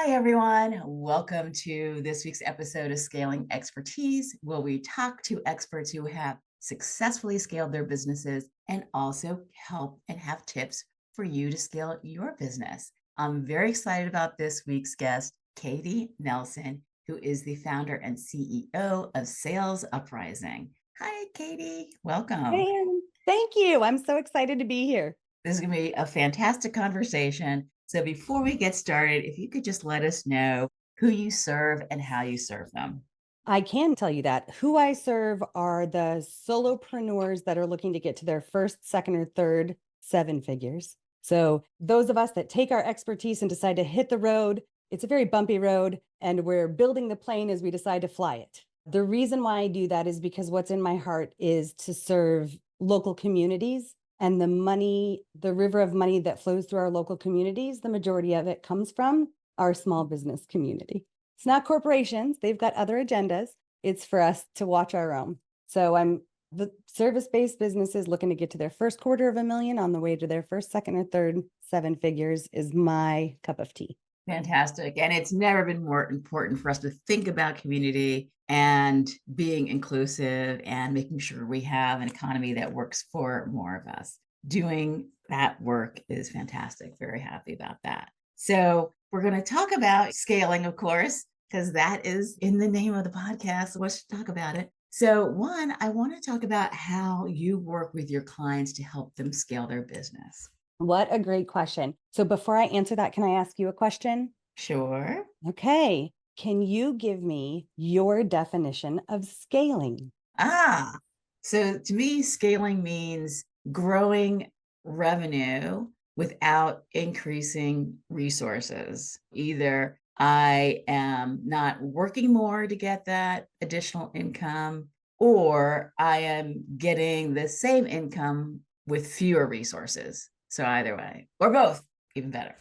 Hi, everyone. Welcome to this week's episode of Scaling Expertise, where we talk to experts who have successfully scaled their businesses and also help and have tips for you to scale your business. I'm very excited about this week's guest, Katie Nelson, who is the founder and CEO of Sales Uprising. Hi, Katie. Welcome. And thank you. I'm so excited to be here. This is going to be a fantastic conversation. So before we get started, if you could just let us know who you serve and how you serve them. I can tell you that who I serve are the solopreneurs that are looking to get to their first, second, or third seven figures. So those of us that take our expertise and decide to hit the road, it's a very bumpy road, and we're building the plane as we decide to fly it. The reason why I do that is because what's in my heart is to serve local communities, and the money, the river of money that flows through our local communities, the majority of it comes from our small business community. It's not corporations. They've got other agendas. It's for us to watch our own. So I'm the service-based businesses looking to get to their first $250,000 on the way to their first, second, or third seven figures is my cup of tea. Fantastic. And it's never been more important for us to think about community and being inclusive and making sure we have an economy that works for more of us. Doing that work is fantastic. Very happy about that. So we're going to talk about scaling, of course, because that is in the name of the podcast. So let's talk about it. So one, I want to talk about how you work with your clients to help them scale their business. What a great question. So before I answer that, can I ask you a question? Sure. Okay. Can you give me your definition of scaling? So to me, scaling means growing revenue without increasing resources. Either I am not working more to get that additional income, or I am getting the same income with fewer resources. So either way, or both, even better.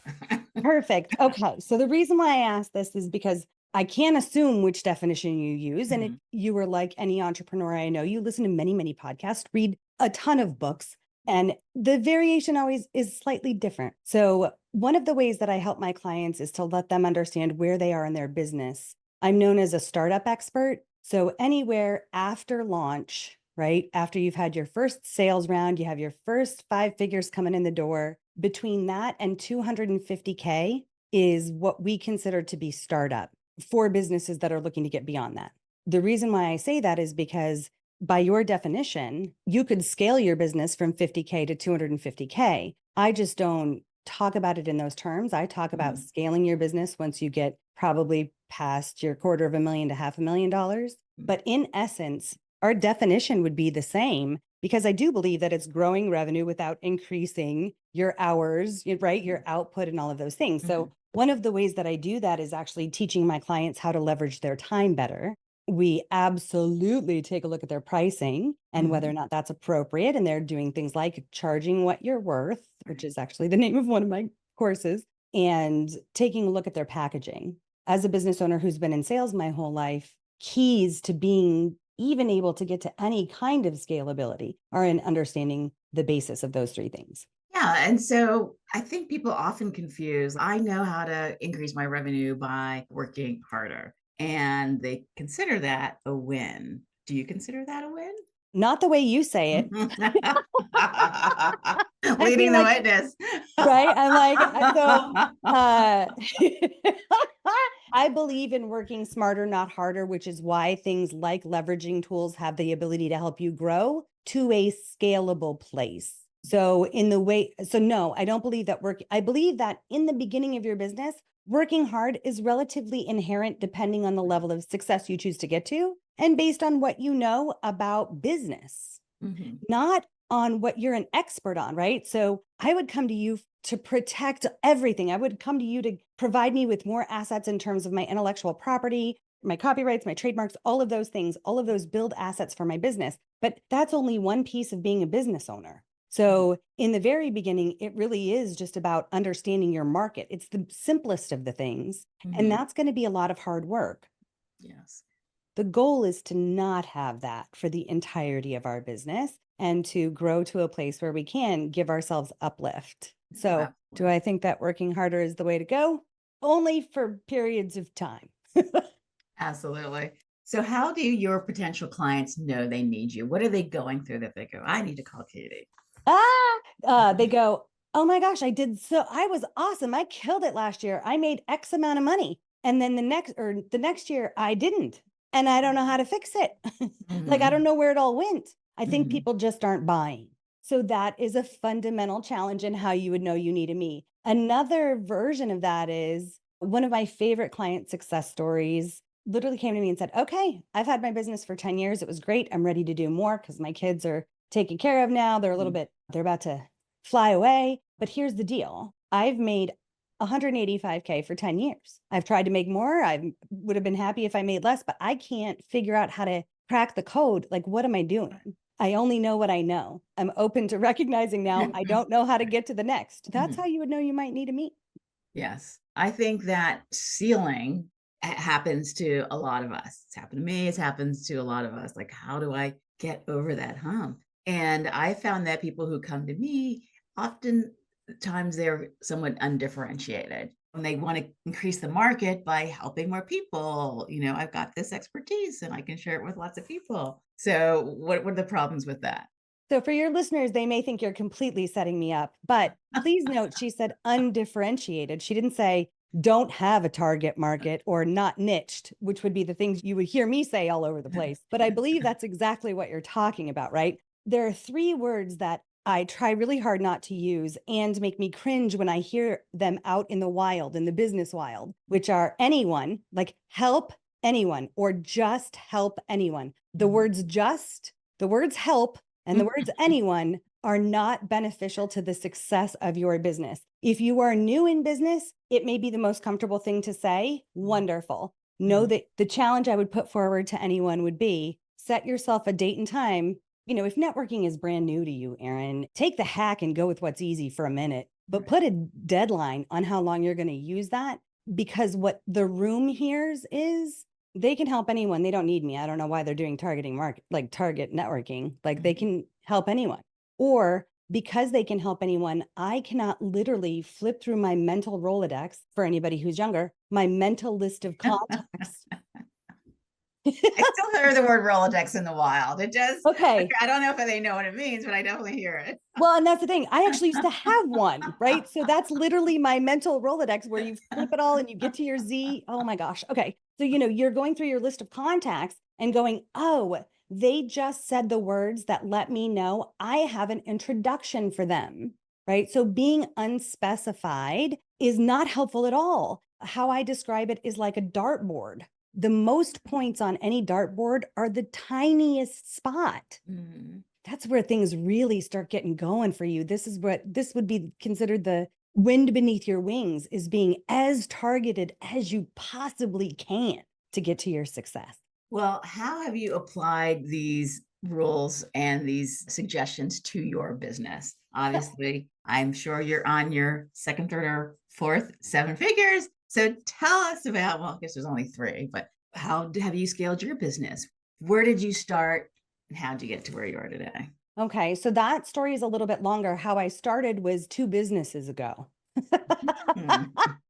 Perfect. Okay. So the reason why I asked this is because I can't assume which definition you use. And if you were like any entrepreneur I know, you listen to many, many podcasts, read a ton of books, and the variation always is slightly different. So one of the ways that I help my clients is to let them understand where they are in their business. I'm known as a startup expert. So anywhere after launch, right? After you've had your first sales round, you have your first five figures coming in the door, between that and 250K is what we consider to be startup for businesses that are looking to get beyond that. The reason why I say that is because by your definition, you could scale your business from 50K to 250K. I just don't talk about it in those terms. I talk about scaling your business once you get probably past your $250,000 to $500,000. But in essence, our definition would be the same, because I do believe that it's growing revenue without increasing your hours, right? Your output and all of those things. So one of the ways that I do that is actually teaching my clients how to leverage their time better. We absolutely take a look at their pricing and whether or not that's appropriate. And they're doing things like charging what you're worth, which is actually the name of one of my courses, and taking a look at their packaging. As a business owner who's been in sales my whole life, keys to being even able to get to any kind of scalability are in understanding the basis of those three things. Yeah. And so I think people often confuse, I know how to increase my revenue by working harder, and they consider that a win. Do you consider that a win? Not the way you say it. I Leading feel the like, witness. right? I'm like, I believe in working smarter, not harder, which is why things like leveraging tools have the ability to help you grow to a scalable place. So no, I don't believe that I believe that in the beginning of your business, working hard is relatively inherent depending on the level of success you choose to get to and based on what you know about business, not on what you're an expert on, right? So I would come to you to protect everything. I would come to you to provide me with more assets in terms of my intellectual property, my copyrights, my trademarks, all of those things, all of those build assets for my business. But that's only one piece of being a business owner. So in the very beginning, it really is just about understanding your market. It's the simplest of the things. And that's going to be a lot of hard work. Yes. The goal is to not have that for the entirety of our business and to grow to a place where we can give ourselves uplift. So, do I think that working harder is the way to go? only for periods of time. Absolutely. So how do your potential clients know they need you? What are they going through that they go, I need to call Katie? They go, oh my gosh, I was awesome. I killed it last year. I made X amount of money. And then the next year I didn't. And I don't know how to fix it. Like, I don't Mhm. know where it all went. I think Mhm. people just aren't buying. So that is a fundamental challenge in how you would know you needed me. Another version of that is one of my favorite client success stories literally came to me and said, okay, I've had my business for 10 years. It was great. I'm ready to do more because my kids are taken care of now. They're about to fly away. But here's the deal. I've made 185K for 10 years. I've tried to make more. I would have been happy if I made less, but I can't figure out how to crack the code. Like, what am I doing? I only know what I know. I'm open to recognizing now I don't know how to get to the next. That's how Mhm. you would know you might need to meet. Yes. I think that ceiling happens to a lot of us. It's happened to me. It happens to a lot of us. Like, how do I get over that hump? And I found that people who come to me, oftentimes they're somewhat undifferentiated. And they want to increase the market by helping more people. I've got this expertise and I can share it with lots of people. So, what are the problems with that? So for your listeners, they may think you're completely setting me up, but please note she said undifferentiated. She didn't say don't have a target market or not niched, which would be the things you would hear me say all over the place. But I believe that's exactly what you're talking about, right? There are three words that I try really hard not to use and make me cringe when I hear them out in the wild, in the business wild, which are anyone, like help anyone or just help anyone. The words help and the words anyone are not beneficial to the success of your business. If you are new in business, it may be the most comfortable thing to say. Wonderful. Know that the challenge I would put forward to anyone would be set yourself a date and time. If networking is brand new to you, Erin, take the hack and go with what's easy for a minute, but put a deadline on how long you're going to use that. Because what the room hears is they can help anyone. They don't need me. I don't know why they're doing targeting market, like target networking. Like they can help anyone. Or because they can help anyone, I cannot literally flip through my mental Rolodex for anybody who's younger, my mental list of contacts. I still hear the word Rolodex in the wild. It just, Okay. I don't know if they know what it means, but I definitely hear it. Well, and that's the thing. I actually used to have one, right? So that's literally my mental Rolodex where you flip it all and you get to your Z. Oh my gosh. Okay. So, you're going through your list of contacts and going, oh, they just said the words that let me know I have an introduction for them, right? So being unspecified is not helpful at all. How I describe it is like a dartboard. The most points on any dartboard are the tiniest spot. Mhm. That's where things really start getting going for you. This would be considered the wind beneath your wings, is being as targeted as you possibly can to get to your success. Well, how have you applied these rules and these suggestions to your business? Obviously, I'm sure you're on your second, third, or fourth seven figures. So tell us about, well, I guess there's only three, but have you scaled your business? Where did you start? And how did you get to where you are today? Okay, so that story is a little bit longer. How I started was 2 businesses ago. Hmm.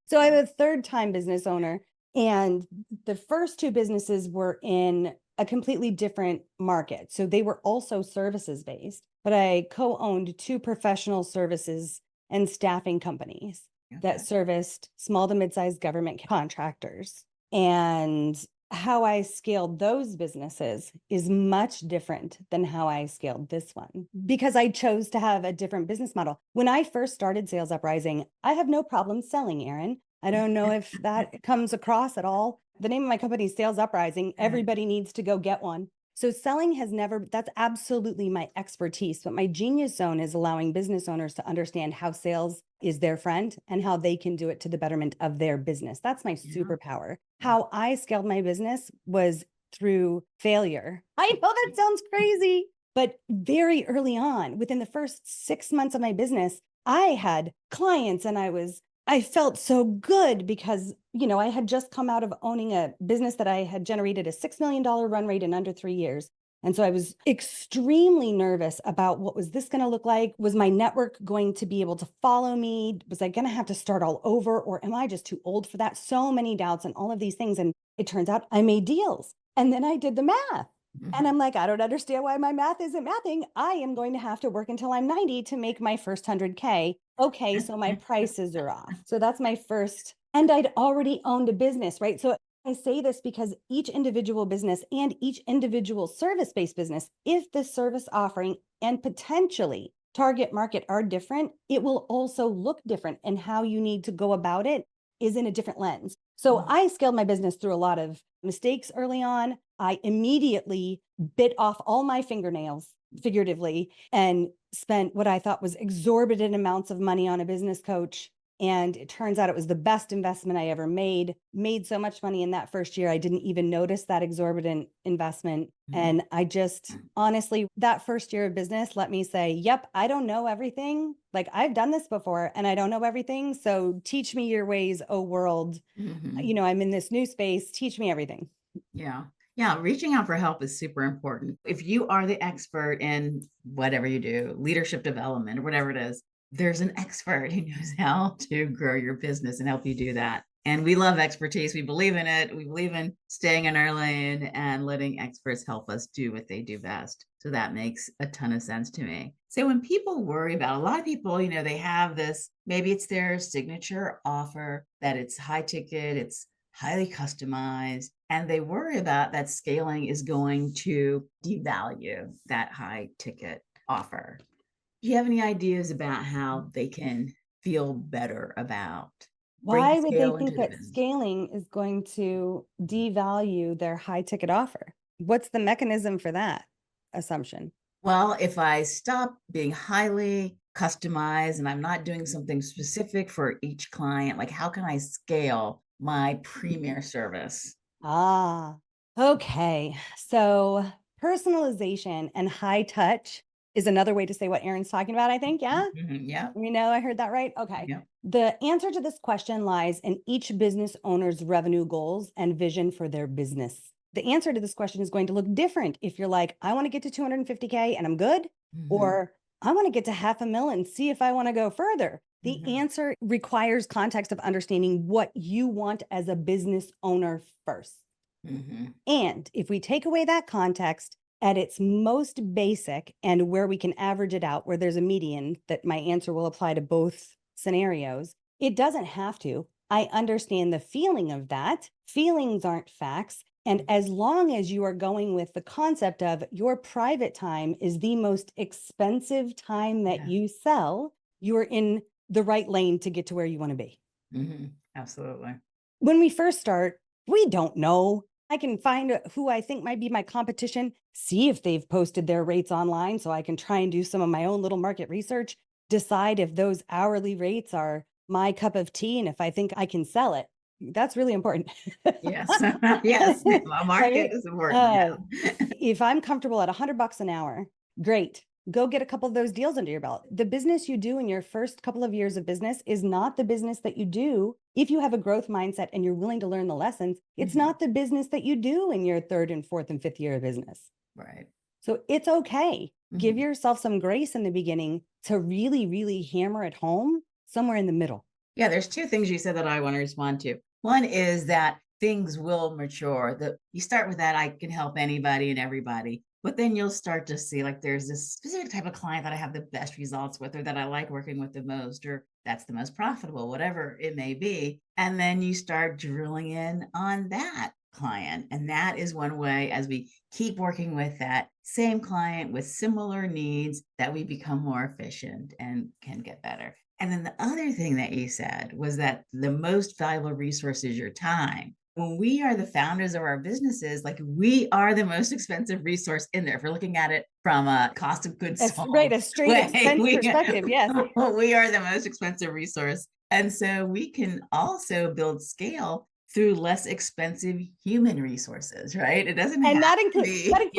So I'm a third-time business owner, and the first 2 businesses were in a completely different market. So they were also services based, but I co-owned 2 professional services and staffing companies that Okay. serviced small to mid-sized government contractors. And how I scaled those businesses is much different than how I scaled this one because I chose to have a different business model. When I first started Sales Uprising, I have no problem selling, Erin. I don't know if that comes across at all. The name of my company is Sales Uprising. Everybody needs to go get one. So selling has never, that's absolutely my expertise. But my genius zone is allowing business owners to understand how sales is their friend and how they can do it to the betterment of their business. That's my Yeah. superpower. How I scaled my business was through failure. I know that sounds crazy, but very early on, within the first 6 months of my business, I had clients and I felt so good because, I had just come out of owning a business that I had generated a $6 million run rate in under 3 years. And so I was extremely nervous about what was this going to look like? Was my network going to be able to follow me? Was I going to have to start all over? Or am I just too old for that? So many doubts and all of these things. And it turns out I made deals. And then I did the math. And I'm like, I don't understand why my math isn't mathing. I am going to have to work until I'm 90 to make my first 100K. Okay, so my prices are off. So that's my first. And I'd already owned a business, right? So I say this because each individual business and each individual service-based business, if the service offering and potentially target market are different, it will also look different. And how you need to go about it is in a different lens. So I scaled my business through a lot of mistakes early on. I immediately bit off all my fingernails, figuratively, and spent what I thought was exorbitant amounts of money on a business coach. And it turns out it was the best investment I ever made so much money in that first year. I didn't even notice that exorbitant investment. And I just honestly, that first year of business, let me say, yep, I don't know everything. Like I've done this before and I don't know everything. So teach me your ways, oh world. I'm in this new space. Teach me everything. Yeah. Yeah. Reaching out for help is super important. If you are the expert in whatever you do, leadership development or whatever it is, there's an expert who knows how to grow your business and help you do that. And we love expertise. We believe in it. We believe in staying in our lane and letting experts help us do what they do best. So that makes a ton of sense to me. So when people worry about, a lot of people, they have this, maybe it's their signature offer, that it's high ticket, it's highly customized, and they worry about that scaling is going to devalue that high ticket offer. Do you have any ideas about how they can feel better about bringing Why would they scale think into the that business? scaling is going to devalue their high ticket offer? What's the mechanism for that assumption? Well, if I stop being highly customized and I'm not doing something specific for each client, like how can I scale my premier service? Ah, okay. So personalization and high touch is another way to say what Erin's talking about, I think. Yeah. Yeah. I heard that right. Okay. Yeah. The answer to this question lies in each business owner's revenue goals and vision for their business. The answer to this question is going to look different if you're like, I want to get to 250K and I'm good, or I want to get to 500,000 and see if I want to go further. The answer requires context of understanding what you want as a business owner first. And if we take away that context at its most basic and where we can average it out, where there's a median, that my answer will apply to both scenarios, it doesn't have to. I understand the feeling of that. Feelings aren't facts. And as long as you are going with the concept of your private time is the most expensive time that you sell, you're in the right lane to get to where you want to be. Absolutely. When we first start, we don't know. I can find who I think might be my competition, see if they've posted their rates online so I can try and do some of my own little market research, decide if those hourly rates are my cup of tea and if I think I can sell it. That's really important. Yes. Yes. A market Right? is important. Yeah. If I'm comfortable at $100 an hour, great. Go get a couple of those deals under your belt. The business you do in your first couple of years of business is not the business that you do. If you have a growth mindset and you're willing to learn the lessons, it's not the business that you do in your third and fourth and fifth year of business. Right. So it's okay. Give yourself some grace in the beginning to really, really hammer it home somewhere in the middle. Yeah, there's two things you said that I want to respond to. One is that things will mature. That you start with that, I can help anybody and everybody, but then you'll start to see like there's this specific type of client that I have the best results with, or that I like working with the most, or that's the most profitable, whatever it may be. And then you start drilling in on that client. And that is one way, as we keep working with that same client with similar needs, that we become more efficient and can get better. And then the other thing that you said was that the most valuable resource is your time. When we are the founders of our businesses, like we are the most expensive resource in there. If we're looking at it from a cost of goods That's sold right. A straight way, expense perspective. Yes. we are the most expensive resource. And so we can also build scale through less expensive human resources, right? It doesn't And have that to includes be, us, right?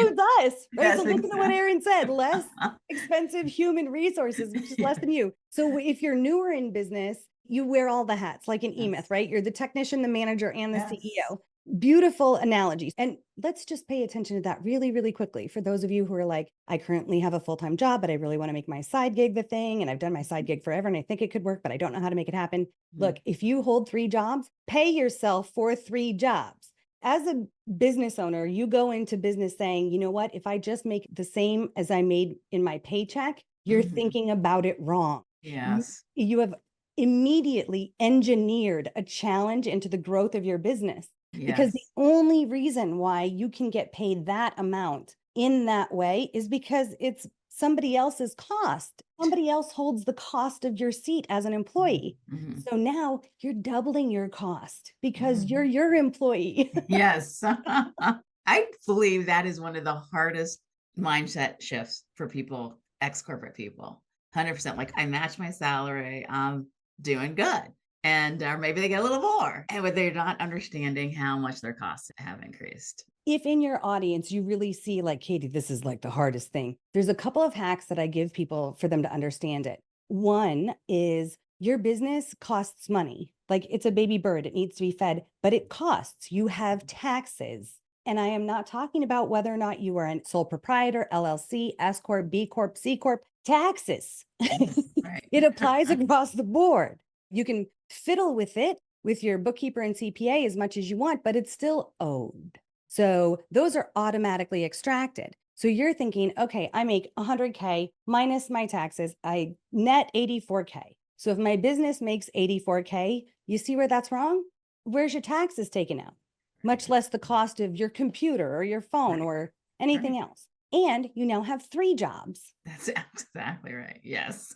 yes, So listen to what Erin said, less expensive human resources, which is less than you. So if you're newer in business, you wear all the hats, like an yes. E-Myth, right? You're the technician, the manager, and the Yes. CEO. Beautiful analogies. And let's just pay attention to that really, really quickly. For those of you who are like, I currently have a full-time job, but I really want to make my side gig the thing. And I've done my side gig forever and I think it could work, but I don't know how to make it happen. Look, if you hold 3 jobs, pay yourself for 3 jobs. As a business owner, you go into business saying, you know what, if I just make the same as I made in my paycheck, you're thinking about it wrong. Yes. You have immediately engineered a challenge into the growth of your business. Because the Yes. only reason why you can get paid that amount in that way is because it's somebody else's cost. Somebody else holds the cost of your seat as an employee. Mhm. So now you're doubling your cost because you're Mhm. your employee. Yes. I believe that is one of the hardest mindset shifts for people, ex-corporate people. 100%. Like, I match my salary, I'm doing good. And or maybe they get a little more, and but they're not understanding how much their costs have increased. If in your audience you really see like, Katie, this is like the hardest thing, there's a couple of hacks that I give people for them to understand it. One is your business costs money. Like it's a baby bird, it needs to be fed, but it costs. You have taxes. And I am not talking about whether or not you are a sole proprietor, LLC, S Corp, B Corp, C Corp, taxes. Right. It applies across the board. You can fiddle with it with your bookkeeper and CPA as much as you want, but it's still owed. So those are automatically extracted. So you're thinking, okay, I make 100K minus my taxes, I net 84K. So if my business makes 84K, you see where that's wrong? Where's your taxes taken out? Much less the cost of your computer or your phone Right. or Right. anything else. And you now have 3 jobs. That's exactly right. Yes.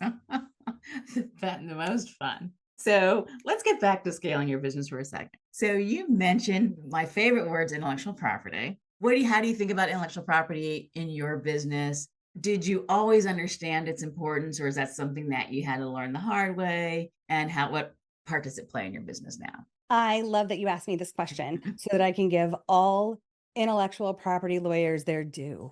The most fun. So let's get back to scaling your business for a second. So you mentioned my favorite words, intellectual property. How do you think about intellectual property in your business? Did you always understand its importance, or is that something that you had to learn the hard way? And what part does it play in your business now? I love that you asked me this question so that I can give all intellectual property lawyers their due,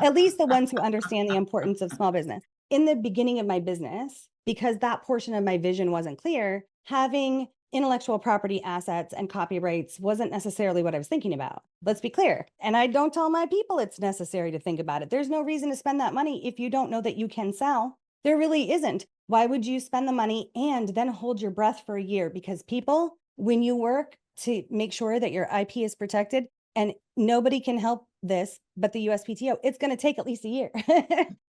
at least the ones who understand the importance of small business. In the beginning of my business, because that portion of my vision wasn't clear, having intellectual property assets and copyrights wasn't necessarily what I was thinking about. Let's be clear. And I don't tell my people it's necessary to think about it. There's no reason to spend that money if you don't know that you can sell. There really isn't. Why would you spend the money and then hold your breath for a year? Because people, when you work to make sure that your IP is protected, and nobody can help this but the USPTO, it's going to take at least a year.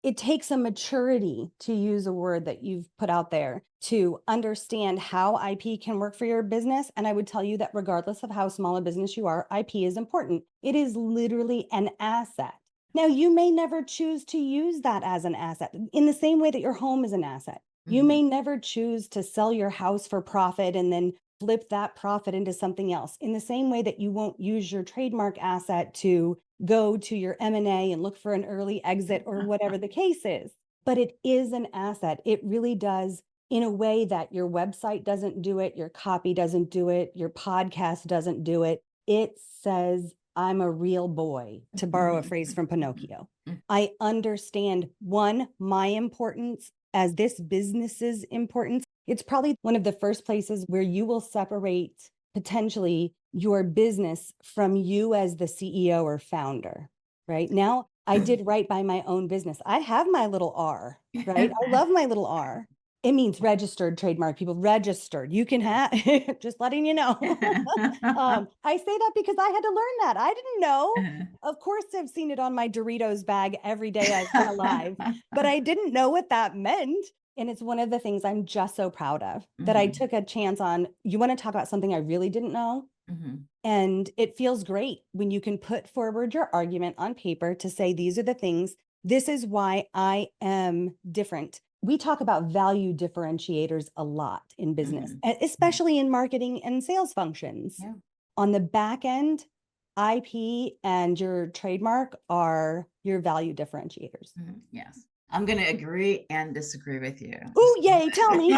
It takes a maturity, to use a word that you've put out there, to understand how IP can work for your business. And I would tell you that regardless of how small a business you are, IP is important. It is literally an asset. Now, you may never choose to use that as an asset in the same way that your home is an asset. You Mhm. may never choose to sell your house for profit and then flip that profit into something else, in the same way that you won't use your trademark asset to go to your M&A and look for an early exit or whatever the case is. But it is an asset. It really does, in a way that your website doesn't do it, your copy doesn't do it, your podcast doesn't do it. It says, I'm a real boy, to borrow a phrase from Pinocchio. I understand, one, my importance as this business's importance. It's probably one of the first places where you will separate potentially your business from you as the CEO or founder, right? Now, I did right by my own business. I have my little R, right? I love my little R. It means registered trademark, people, registered. You can have, just letting you know. I say that because I had to learn that. I didn't know. Of course, I've seen it on my Doritos bag every day I've been alive, but I didn't know what that meant. And it's one of the things I'm just so proud of, that I Mhm. took a chance on. You want to talk about something I really didn't know? Mhm. And it feels great when you can put forward your argument on paper to say, these are the things, this is why I am different. We talk about value differentiators a lot in business, Mhm. Mhm. especially in marketing and sales functions. Yeah. On the back end, IP and your trademark are your value differentiators. Yes. I'm going to agree and disagree with you. Oh, yay, tell me.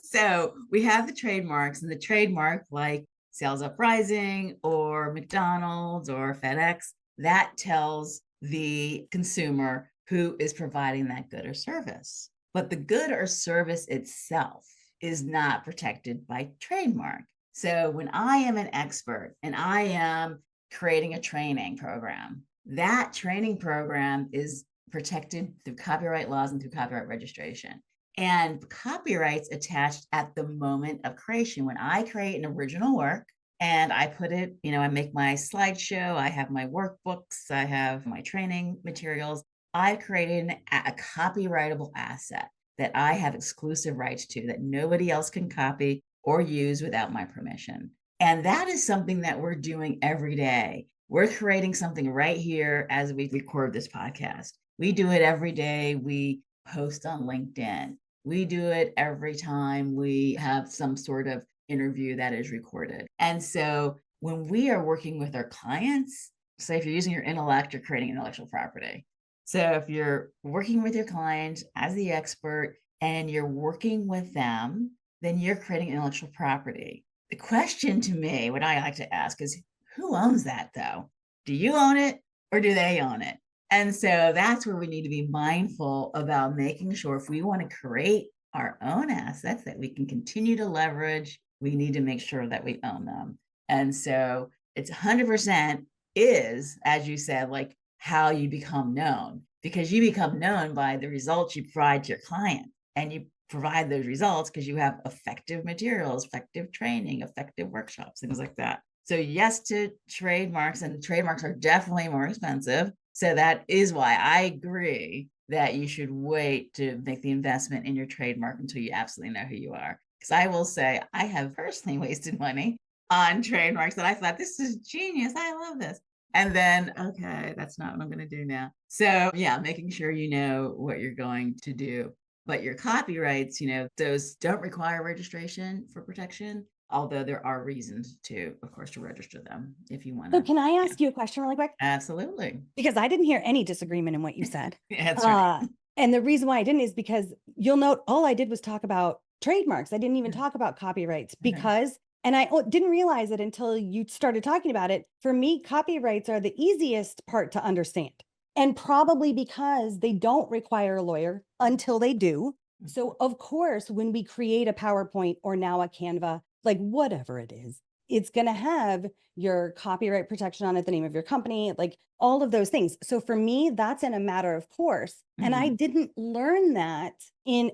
So we have the trademarks, and the trademark, like Sales Uprising or McDonald's or FedEx, that tells the consumer who is providing that good or service. But the good or service itself is not protected by trademark. So when I am an expert and I am creating a training program, that training program is protected through copyright laws and through copyright registration. And copyrights attached at the moment of creation. When I create an original work and I put it, I make my slideshow, I have my workbooks, I have my training materials, I've created a copyrightable asset that I have exclusive rights to that nobody else can copy or use without my permission. And that is something that we're doing every day. We're creating something right here as we record this podcast. We do it every day. We post on LinkedIn. We do it every time we have some sort of interview that is recorded. And so when we are working with our clients, say if you're using your intellect, you're creating intellectual property. So if you're working with your client as the expert and you're working with them, then you're creating intellectual property. The question to me, what I like to ask is, who owns that though? Do you own it or do they own it? And so that's where we need to be mindful about making sure if we want to create our own assets that we can continue to leverage, we need to make sure that we own them. And so it's 100% is, as you said, like how you become known, because you become known by the results you provide to your client. And you provide those results because you have effective materials, effective training, effective workshops, things like that. So yes to trademarks, and trademarks are definitely more expensive. So that is why I agree that you should wait to make the investment in your trademark until you absolutely know who you are. Because I will say I have personally wasted money on trademarks that I thought, this is genius. I love this. And then, okay, that's not what I'm going to do now. So yeah, making sure you know what you're going to do. But your copyrights, those don't require registration for protection, although there are reasons to, of course, to register them if you want So to. can I Yeah, ask you a question really quick? absolutely. Because I didn't hear any disagreement in what you said. That's right. And the reason why I didn't is because you'll note all I did was talk about trademarks. I didn't even talk about copyrights because, and I didn't realize it until you started talking about it. For me, copyrights are the easiest part to understand. And probably because they don't require a lawyer until they do. So, of course, when we create a PowerPoint or now a Canva, like whatever it is, it's going to have your copyright protection on it, the name of your company, like all of those things. So for me, that's in a matter of course. And I didn't learn that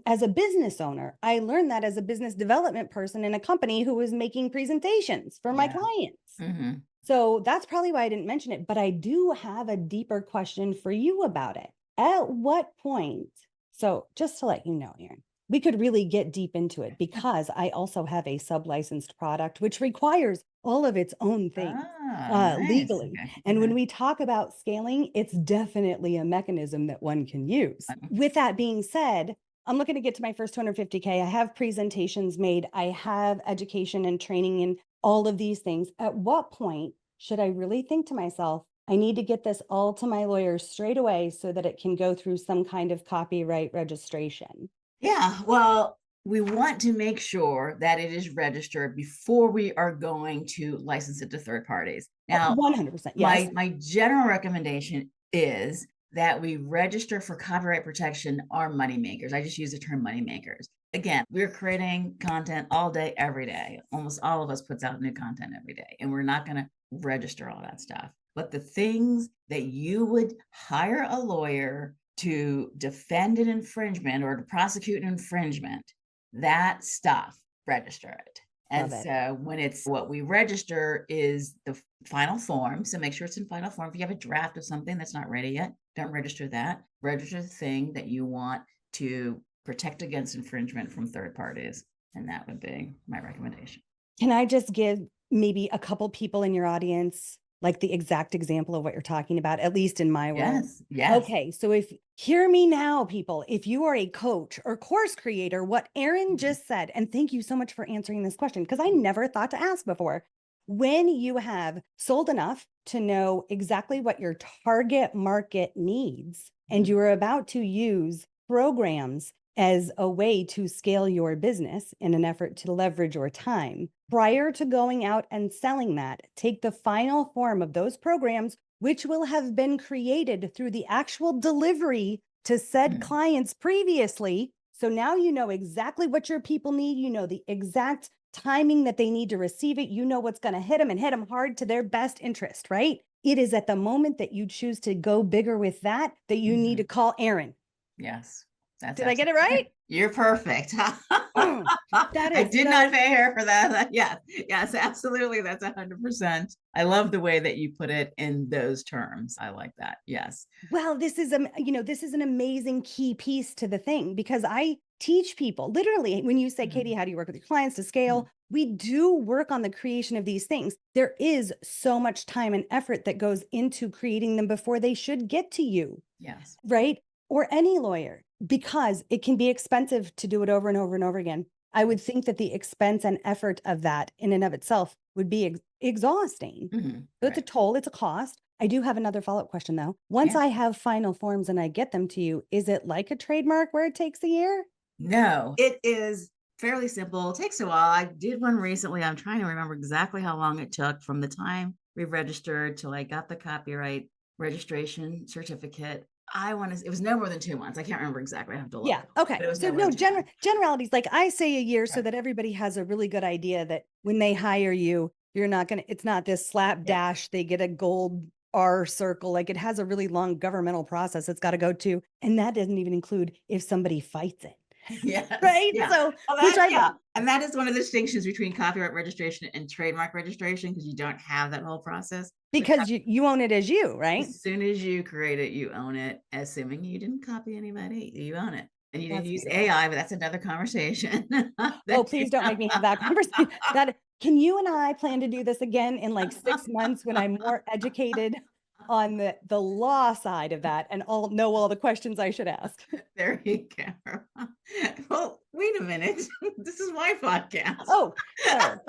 as a business owner. I learned that as a business development person in a company who was making presentations for my clients. So that's probably why I didn't mention it, but I do have a deeper question for you about it. At what point? So just to let you know, Erin, we could really get deep into it because I also have a sub-licensed product, which requires all of its own things Nice. legally. Okay. And when we talk about scaling, it's definitely a mechanism that one can use. With that being said, I'm looking to get to my first 250K. I have presentations made. I have education and training and all of these things. At what point should I really think to myself, I need to get this all to my lawyer straight away so that it can go through some kind of copyright registration? Yeah, well, we want to make sure that it is registered before we are going to license it to third parties. Now, 100%. Yes. my general recommendation is that we register for copyright protection our money makers. I just use the term money makers. Again, we're creating content all day, every day. Almost all of us puts out new content every day, and we're not going to register all that stuff. But the things that you would hire a lawyer to defend an infringement or to prosecute an infringement, that stuff, register it. And so when it's what we register is the final form. So make sure it's in final form. If you have a draft of something that's not ready yet, don't register that. Register the thing that you want to protect against infringement from third parties. And that would be my recommendation. Can I just give maybe a couple people in your audience like the exact example of what you're talking about, at least in my world? Yes. Okay. So hear me now, people, if you are a coach or course creator, what Erin just said, and thank you so much for answering this question, because I never thought to ask before. When you have sold enough to know exactly what your target market needs, and you are about to use programs as a way to scale your business in an effort to leverage your time, prior to going out and selling that, take the final form of those programs, which will have been created through the actual delivery to said clients previously. So now you know exactly what your people need. You know the exact timing that they need to receive it. You know what's going to hit them and hit them hard to their best interest, right? It is at the moment that you choose to go bigger with that you need to call Erin. Yes, that's Did I get it absolutely right? right. You're perfect. Mm, that I is did not so pay her for that. Yes, yes, absolutely. That's 100%. I love the way that you put it in those terms. I like that. Yes. well. This is this is an amazing key piece to the thing because I teach people literally when you say, Katie, Mhm, how do you work with your clients to mhm. scale? We do work on the creation of these things. There is so much time and effort that goes into creating them before they should get to you, Yes. right? Or any lawyer, because it can be expensive to do it over and over and over again. I would think that the expense and effort of that in and of itself would be exhausting. So it's a Right. toll, it's a cost. I do have another follow-up question though. Once Yeah. I have final forms and I get them to you, is it like a trademark where it takes a year? No, it is fairly simple. It takes a while. I did one recently. I'm trying to remember exactly how long it took from the time we registered till I got the copyright registration certificate. I want to, it was no more than 2 months. I can't remember exactly. I have to look, Yeah. Okay. but it was So no more no than 2 months. generalities. Like I say a year so Right. that everybody has a really good idea that when they hire you, you're not going to, it's not this Yeah. slapdash. They get a gold R circle. Like it has a really long governmental process it's got to go to. And that doesn't even include if somebody fights it. Yes. Right. Yeah. So, Well, which that, I, yeah. And that is one of the distinctions between copyright registration and trademark registration because you don't have that whole process. With because you own it as you, right? as soon as you create it, you own it, assuming you didn't copy anybody, you own it. And you didn't That's use beautiful. AI, but that's another conversation. Oh, That you please don't make me have that conversation. That can you and I plan to do this again in like 6 months when I'm more educated on the law side of that and all know all the questions I should ask. there you go. Well, wait a minute. This is my podcast. Oh, sure.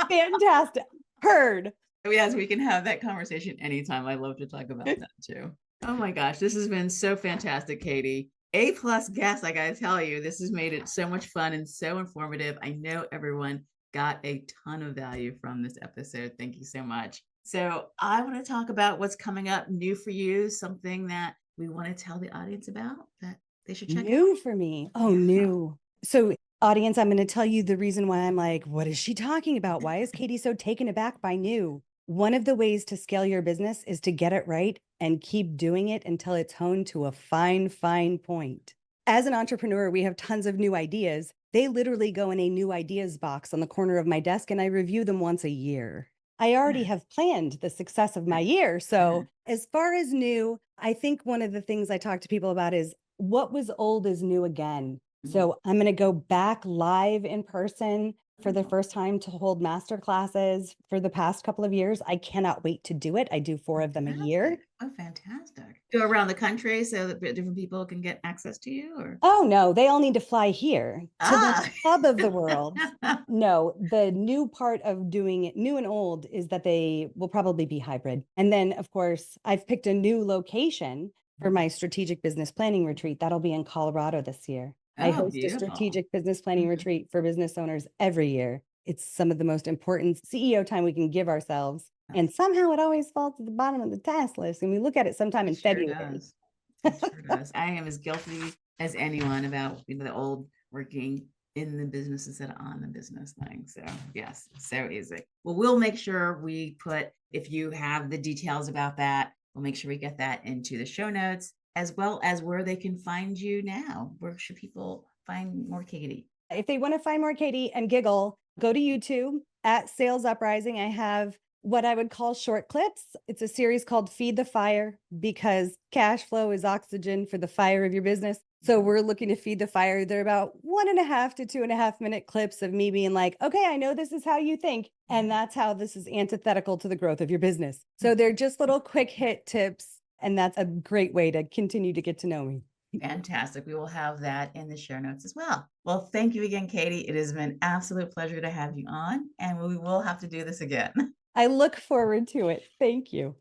Fantastic. Heard. Yes, we can have that conversation anytime. I love to talk about that too. Oh my gosh, this has been so fantastic, Katie. A plus guest, I gotta tell you, this has made it so much fun and so informative. I know everyone got a ton of value from this episode. Thank you so much. So, I want to talk about what's coming up new for you, something that we want to tell the audience about that they should check out. New for me. Oh, new. So, audience, I'm going to tell you the reason why I'm like, what is she talking about? Why is Katie so taken aback by new? One of the ways to scale your business is to get it right and keep doing it until it's honed to a fine, fine point. As an entrepreneur, we have tons of new ideas. They literally go in a new ideas box on the corner of my desk, and I review them once a year. I already have planned the success of my year. So, as far as new, I think one of the things I talk to people about is what was old is new again. So I'm going to go back live in person for the first time to hold master classes for the past couple of years. I cannot wait to do it. I do 4 of them a year. Fantastic. Oh, fantastic. Go around the country so that different people can get access to you or Oh no, they all need to fly here to the ah. hub of the world. No, the new part of doing it new and old is that they will probably be hybrid. And then, of course, I've picked a new location for my strategic business planning retreat. That'll be in Colorado this year. I Oh, host a beautiful. strategic business planning Mhm. retreat for business owners every year. It's some of the most important CEO time we can give ourselves. And somehow it always falls at the bottom of the task list. And we look at it sometime It in sure February. does. It sure does. I am as guilty as anyone about the old working in the business instead of on the business thing. So yes, so easy. Well, we'll make sure we put, if you have the details about that, we'll make sure we get that into the show notes as well as where they can find you now. Where should people find more Katie? If they want to find more Katie and giggle, go to YouTube at Sales Uprising. I have what I would call short clips. It's a series called Feed the Fire because cash flow is oxygen for the fire of your business. So we're looking to feed the fire. They're about 1.5 to 2.5 minute clips of me being like, okay, I know this is how you think. And that's how this is antithetical to the growth of your business. So they're just little quick hit tips. And that's a great way to continue to get to know me. Fantastic. We will have that in the show notes as well. Well, thank you again, Katie. It has been an absolute pleasure to have you on, and we will have to do this again. I look forward to it. Thank you.